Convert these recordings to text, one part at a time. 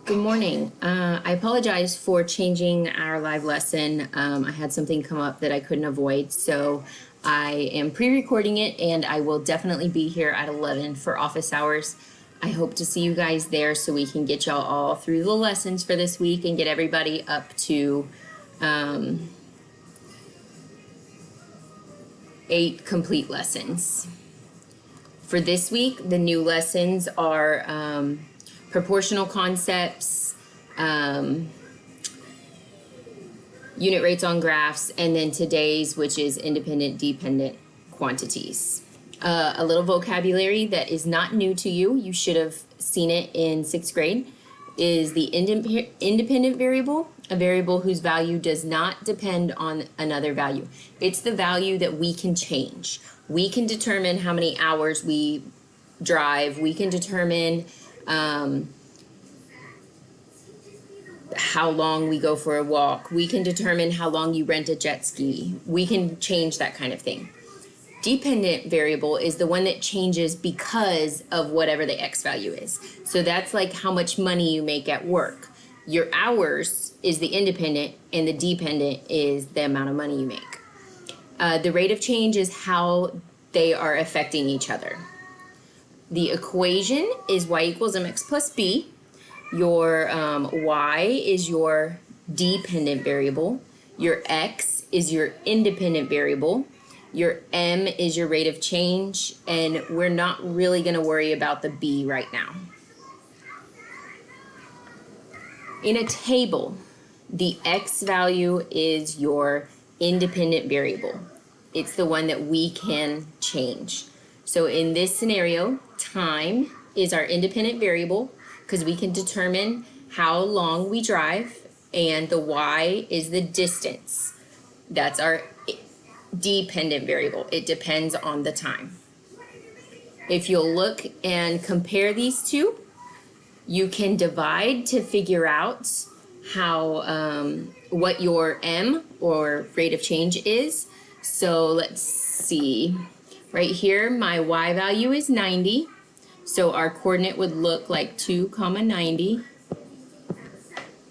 Good morning. I apologize for changing our live lesson. I had something come up that I couldn't avoid, so I am pre-recording it and I will definitely be here at 11 for office hours. I hope to see you guys there so we can get y'all all through the lessons for this week and get everybody up to 8 complete lessons. For this week, the new lessons are proportional concepts, unit rates on graphs, and then today's, which is independent, dependent quantities. A little vocabulary that is not new to you, you should have seen it in 6th grade, is the independent variable, a variable whose value does not depend on another value. It's the value that we can change. We can determine how many hours we drive. We can determine how long we go for a walk. We can determine how long you rent a jet ski. We can change that kind of thing. Dependent variable is the one that changes because of whatever the X value is. So that's like how much money you make at work. Your hours is the independent and the dependent is the amount of money you make. The rate of change is how they are affecting each other. The equation is y equals mx plus b. Your y is your dependent variable. Your x is your independent variable. Your m is your rate of change, and we're not really going to worry about the b right now. In a table, the x value is your independent variable. It's the one that we can change. So in this scenario, time is our independent variable because we can determine how long we drive, and the y is the distance. That's our dependent variable. It depends on the time. If you'll look and compare these two, you can divide to figure out how what your m or rate of change is. So let's see. Right here, my y value is 90. So our coordinate would look like 2, 90.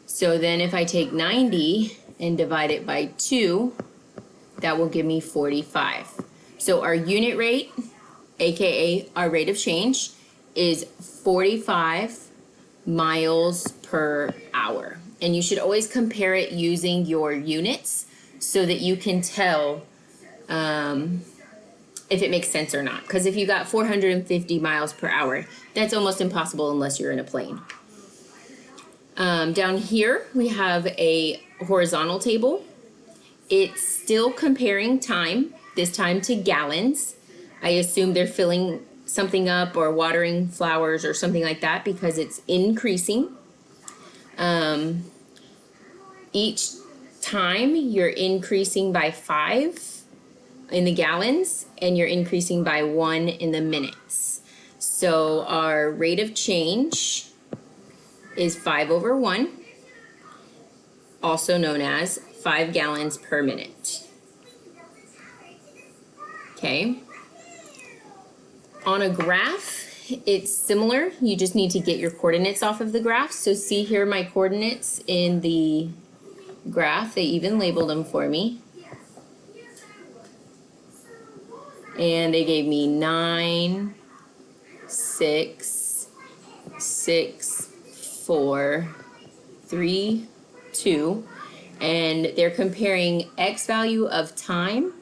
So then if I take 90 and divide it by 2, that will give me 45. So our unit rate, aka our rate of change, is 45 miles per hour. And you should always compare it using your units so that you can tell if it makes sense or not. Because if you got 450 miles per hour, that's almost impossible unless you're in a plane. Down here, we have a horizontal table. It's still comparing time, this time to gallons. I assume they're filling something up or watering flowers or something like that because it's increasing. Each time you're increasing by 5 in the gallons and you're increasing by 1 in the minutes. So our rate of change is 5/1, also known as 5 gallons per minute. Okay. On a graph, it's similar. You just need to get your coordinates off of the graph. So see here my coordinates in the graph. They even labeled them for me. And they gave me 9, 6, 6, 4, 3, 2. And they're comparing x value of time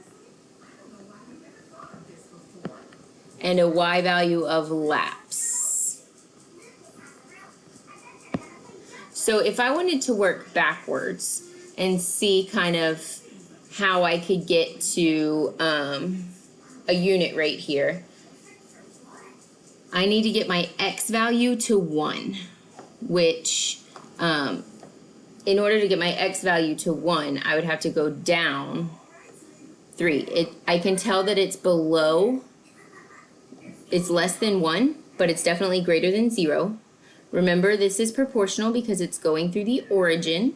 and a y value of laps. So if I wanted to work backwards and see kind of how I could get to a unit rate here, I need to get my x value to 1, which in order to get my x value to 1, I would have to go down 3. I can tell that it's below, it's less than 1, but it's definitely greater than 0. Remember, this is proportional because it's going through the origin.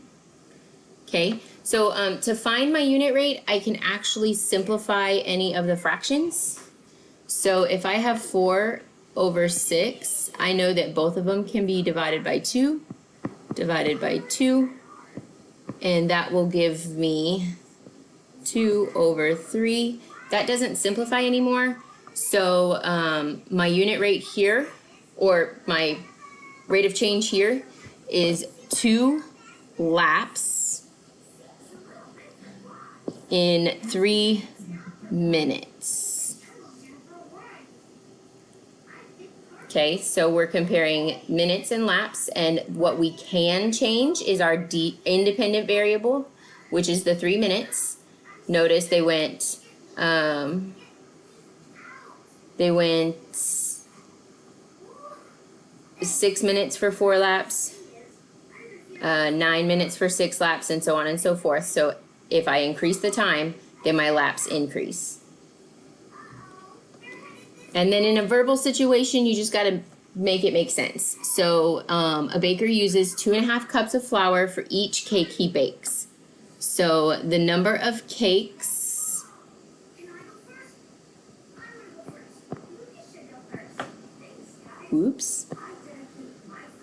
Okay, so to find my unit rate, I can actually simplify any of the fractions. So if I have 4 over 6, I know that both of them can be divided by 2. divided by 2, and that will give me 2 over 3. That doesn't simplify anymore, so my unit rate here, or my rate of change here, is 2 laps in 3 minutes. Okay, so we're comparing minutes and laps, and what we can change is our independent variable, which is the 3 minutes. Notice they went 6 minutes for 4 laps, 9 minutes for 6 laps, and so on and so forth. So if I increase the time, then my laps increase. And then in a verbal situation, you just got to make it make sense. So a baker uses 2.5 cups of flour for each cake he bakes. So the number of cakes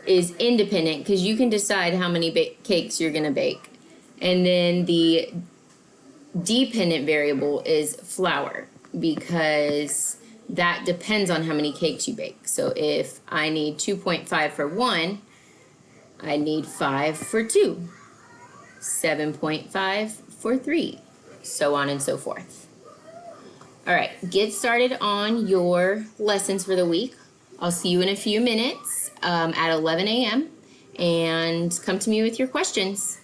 is independent, because you can decide how many cakes you're going to bake. And then the dependent variable is flour, because that depends on how many cakes you bake. So if I need 2.5 for 1, I need 5 for 2, 7.5 for 3, so on and so forth. All right, get started on your lessons for the week. I'll see you in a few minutes at 11 a.m. and come to me with your questions.